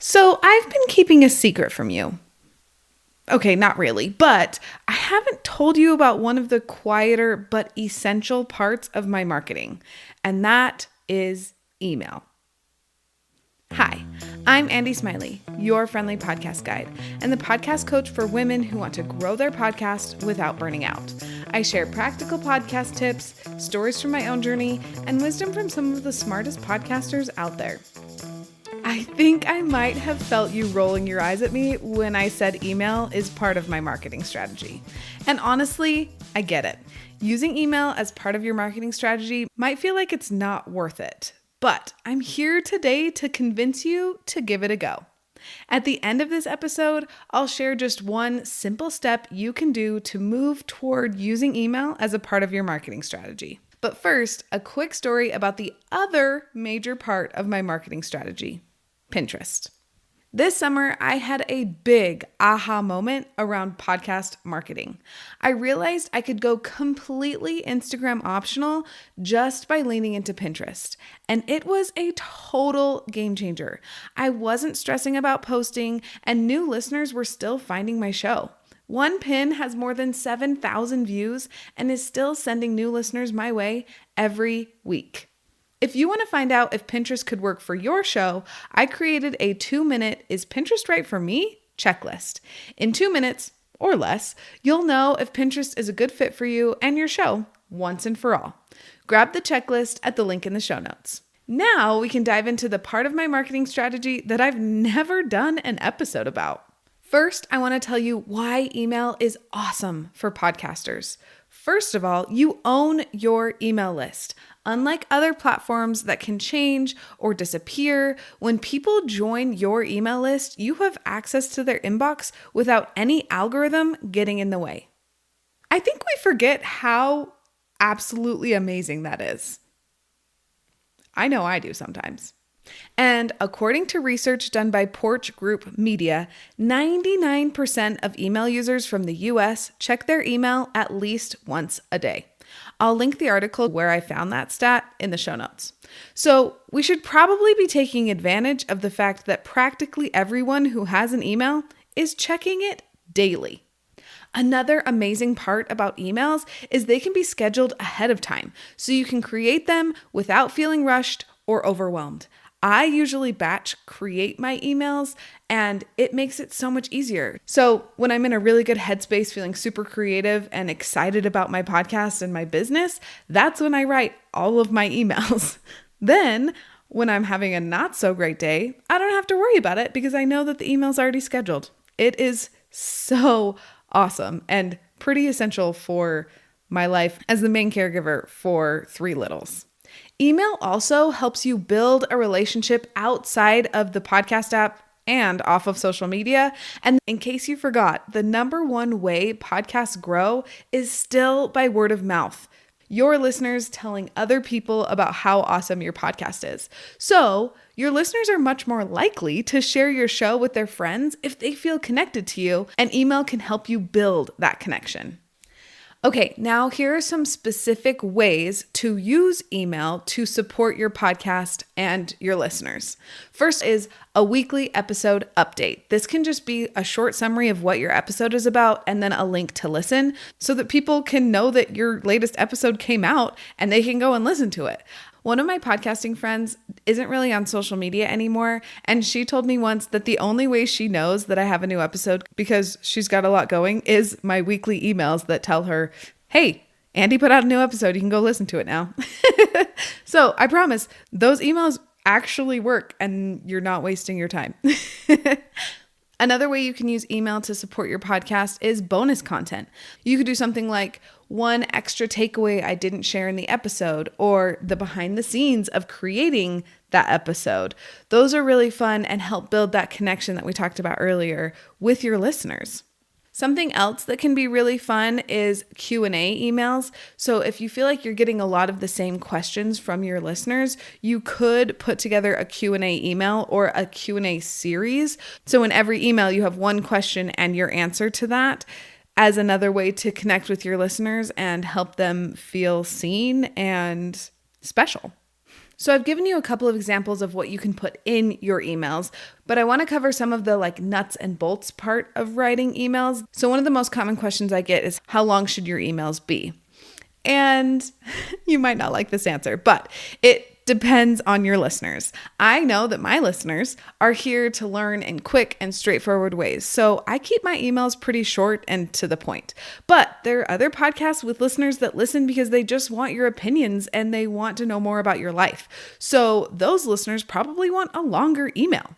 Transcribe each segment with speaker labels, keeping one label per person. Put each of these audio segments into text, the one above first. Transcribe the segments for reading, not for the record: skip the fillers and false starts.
Speaker 1: So I've been keeping a secret from you. Okay, not really, but I haven't told you about one of the quieter but essential parts of my marketing, and that is email. Hi, I'm Andy Smiley, your friendly podcast guide, and the podcast coach for women who want to grow their podcast without burning out. I share practical podcast tips, stories from my own journey, and wisdom from some of the smartest podcasters out there. I think I might have felt you rolling your eyes at me when I said email is part of my marketing strategy. And honestly, I get it. Using email as part of your marketing strategy might feel like it's not worth it. But I'm here today to convince you to give it a go. At the end of this episode, I'll share just one simple step you can do to move toward using email as a part of your marketing strategy. But first, a quick story about the other major part of my marketing strategy. Pinterest. This summer, I had a big aha moment around podcast marketing. I realized I could go completely Instagram optional just by leaning into Pinterest. And it was a total game changer. I wasn't stressing about posting, and new listeners were still finding my show. One pin has more than 7,000 views and is still sending new listeners my way every week. If you want to find out if Pinterest could work for your show, I created a 2-minute "Is Pinterest right for me?" checklist. In 2 minutes or less, you'll know if Pinterest is a good fit for you and your show once and for all. Grab the checklist at the link in the show notes. Now we can dive into the part of my marketing strategy that I've never done an episode about. First, I want to tell you why email is awesome for podcasters. First of all, you own your email list. Unlike other platforms that can change or disappear, when people join your email list, you have access to their inbox without any algorithm getting in the way. I think we forget how absolutely amazing that is. I know I do sometimes. And according to research done by Porch Group Media, 99% of email users from the US check their email at least once a day. I'll link the article where I found that stat in the show notes. So we should probably be taking advantage of the fact that practically everyone who has an email is checking it daily. Another amazing part about emails is they can be scheduled ahead of time, so you can create them without feeling rushed or overwhelmed. I usually batch create my emails, and it makes it so much easier. So when I'm in a really good headspace, feeling super creative and excited about my podcast and my business, that's when I write all of my emails. Then when I'm having a not so great day, I don't have to worry about it because I know that the email's already scheduled. It is so awesome and pretty essential for my life as the main caregiver for 3 littles. Email also helps you build a relationship outside of the podcast app and off of social media. And in case you forgot, the number one way podcasts grow is still by word of mouth. Your listeners telling other people about how awesome your podcast is. So your listeners are much more likely to share your show with their friends if they feel connected to you, and email can help you build that connection. Okay, now here are some specific ways to use email to support your podcast and your listeners. First is a weekly episode update. This can just be a short summary of what your episode is about and then a link to listen so that people can know that your latest episode came out and they can go and listen to it. One of my podcasting friends isn't really on social media anymore, and she told me once that the only way she knows that I have a new episode, because she's got a lot going, is my weekly emails that tell her, "Hey, Andy put out a new episode. You can go listen to it now." So I promise those emails actually work and you're not wasting your time. Another way you can use email to support your podcast is bonus content. You could do something like one extra takeaway I didn't share in the episode, or the behind the scenes of creating that episode. Those are really fun and help build that connection that we talked about earlier with your listeners. Something else that can be really fun is Q&A emails. So if you feel like you're getting a lot of the same questions from your listeners, you could put together a Q&A email or a Q&A series. So in every email, you have one question and your answer to that as another way to connect with your listeners and help them feel seen and special. So I've given you a couple of examples of what you can put in your emails, but I want to cover some of the nuts and bolts part of writing emails. So one of the most common questions I get is, how long should your emails be? And you might not like this answer, but it depends on your listeners. I know that my listeners are here to learn in quick and straightforward ways. So I keep my emails pretty short and to the point. But there are other podcasts with listeners that listen because they just want your opinions and they want to know more about your life. So those listeners probably want a longer email.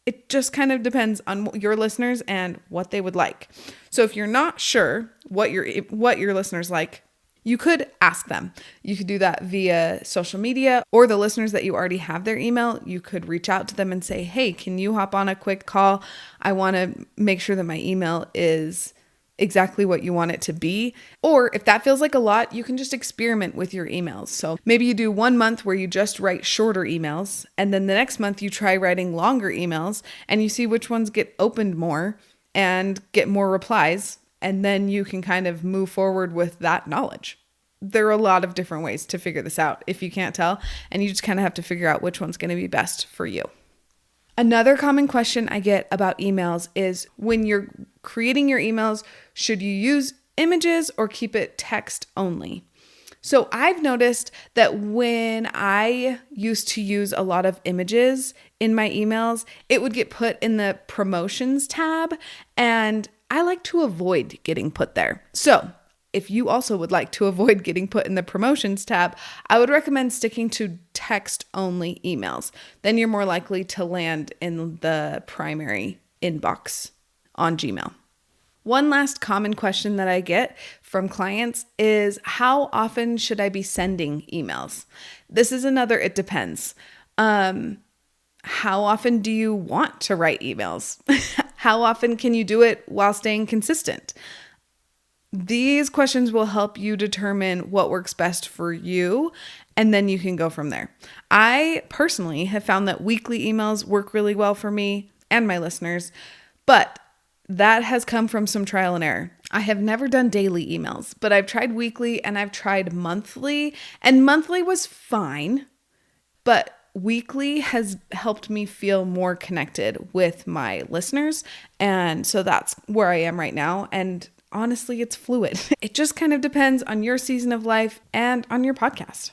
Speaker 1: It just kind of depends on your listeners and what they would like. So if you're not sure what your listeners like, you could ask them. You could do that via social media, or the listeners that you already have their email, you could reach out to them and say, hey, can you hop on a quick call? I want to make sure that my email is exactly what you want it to be. Or if that feels like a lot, you can just experiment with your emails. So maybe you do 1 month where you just write shorter emails, and then the next month you try writing longer emails and you see which ones get opened more and get more replies. And then you can kind of move forward with that knowledge. There are a lot of different ways to figure this out if you can't tell, and you just kind of have to figure out which one's going to be best for you. Another common question I get about emails is, when you're creating your emails, should you use images or keep it text only? So I've noticed that when I used to use a lot of images in my emails, it would get put in the promotions tab, and I like to avoid getting put there. So if you also would like to avoid getting put in the promotions tab, I would recommend sticking to text only emails. Then you're more likely to land in the primary inbox on Gmail. One last common question that I get from clients is, how often should I be sending emails? This is another, it depends. How often do you want to write emails? How often can you do it while staying consistent? These questions will help you determine what works best for you, and then you can go from there. I personally have found that weekly emails work really well for me and my listeners, but that has come from some trial and error. I have never done daily emails, but I've tried weekly and I've tried monthly, and monthly was fine, but weekly has helped me feel more connected with my listeners. And so that's where I am right now. And honestly, it's fluid. It just kind of depends on your season of life and on your podcast.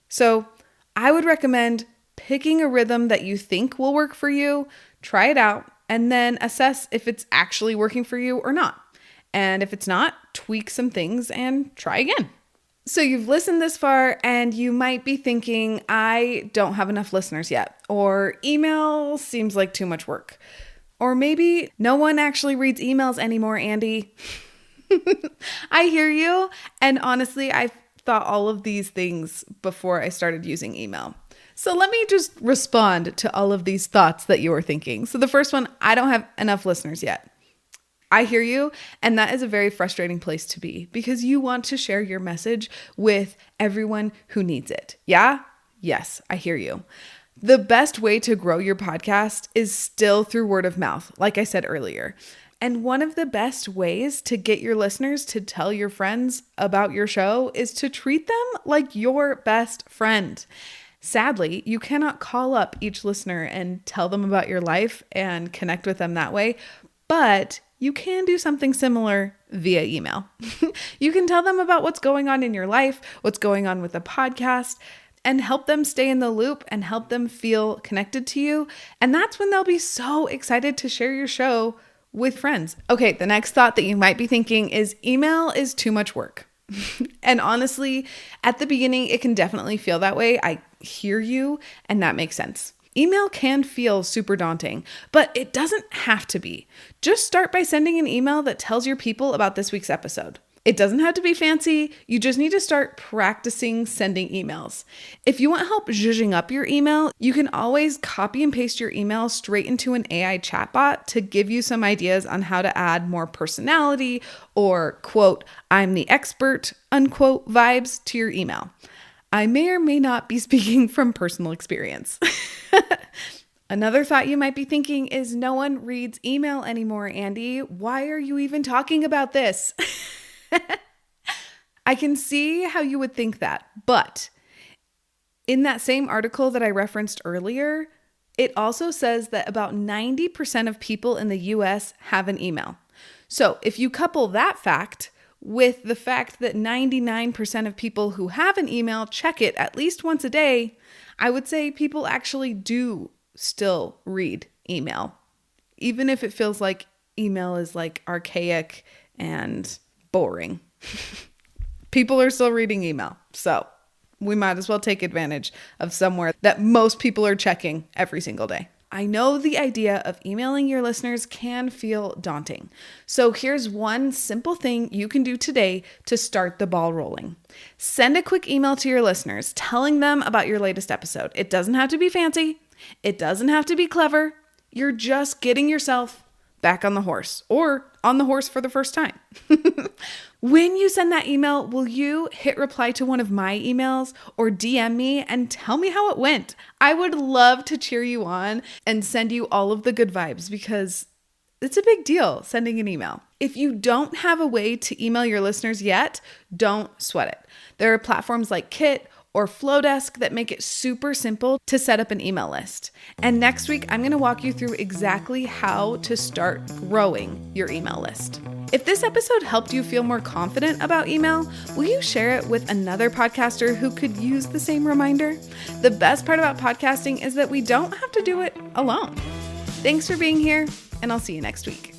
Speaker 1: So I would recommend picking a rhythm that you think will work for you, try it out, and then assess if it's actually working for you or not. And if it's not, tweak some things and try again. So you've listened this far and you might be thinking, I don't have enough listeners yet, or email seems like too much work. Or maybe no one actually reads emails anymore, Andy. I hear you. And honestly, I thought all of these things before I started using email. So let me just respond to all of these thoughts that you were thinking. So the first one, I don't have enough listeners yet. I hear you. And that is a very frustrating place to be because you want to share your message with everyone who needs it. Yeah? Yes, I hear you. The best way to grow your podcast is still through word of mouth, like I said earlier. And one of the best ways to get your listeners to tell your friends about your show is to treat them like your best friend. Sadly, you cannot call up each listener and tell them about your life and connect with them that way, but you can do something similar via email. You can tell them about what's going on in your life, what's going on with the podcast, and help them stay in the loop and help them feel connected to you. And that's when they'll be so excited to share your show with friends. Okay, the next thought that you might be thinking is email is too much work. And honestly, at the beginning, it can definitely feel that way. I hear you, and that makes sense. Email can feel super daunting, but it doesn't have to be. Just start by sending an email that tells your people about this week's episode. It doesn't have to be fancy. You just need to start practicing sending emails. If you want help zhuzhing up your email, you can always copy and paste your email straight into an AI chatbot to give you some ideas on how to add more personality or, quote, I'm the expert, unquote, vibes to your email. I may or may not be speaking from personal experience. Another thought you might be thinking is, no one reads email anymore, Andy. Why are you even talking about this? I can see how you would think that, but In that same article that I referenced earlier, it also says that about 90% of people in the US have an email. So if you couple that fact with the fact that 99% of people who have an email check it at least once a day, I would say people actually do still read email, even if it feels like email is like archaic and boring. People are still reading email. So we might as well take advantage of somewhere that most people are checking every single day. I know the idea of emailing your listeners can feel daunting. So here's one simple thing you can do today to start the ball rolling. Send a quick email to your listeners telling them about your latest episode. It doesn't have to be fancy. It doesn't have to be clever. You're just getting yourself back on the horse, or on the horse for the first time. When you send that email, will you hit reply to one of my emails or DM me and tell me how it went? I would love to cheer you on and send you all of the good vibes, because it's a big deal sending an email. If you don't have a way to email your listeners yet, don't sweat it. There are platforms like Kit or Flowdesk that make it super simple to set up an email list. And next week, I'm gonna walk you through exactly how to start growing your email list. If this episode helped you feel more confident about email, will you share it with another podcaster who could use the same reminder? The best part about podcasting is that we don't have to do it alone. Thanks for being here, and I'll see you next week.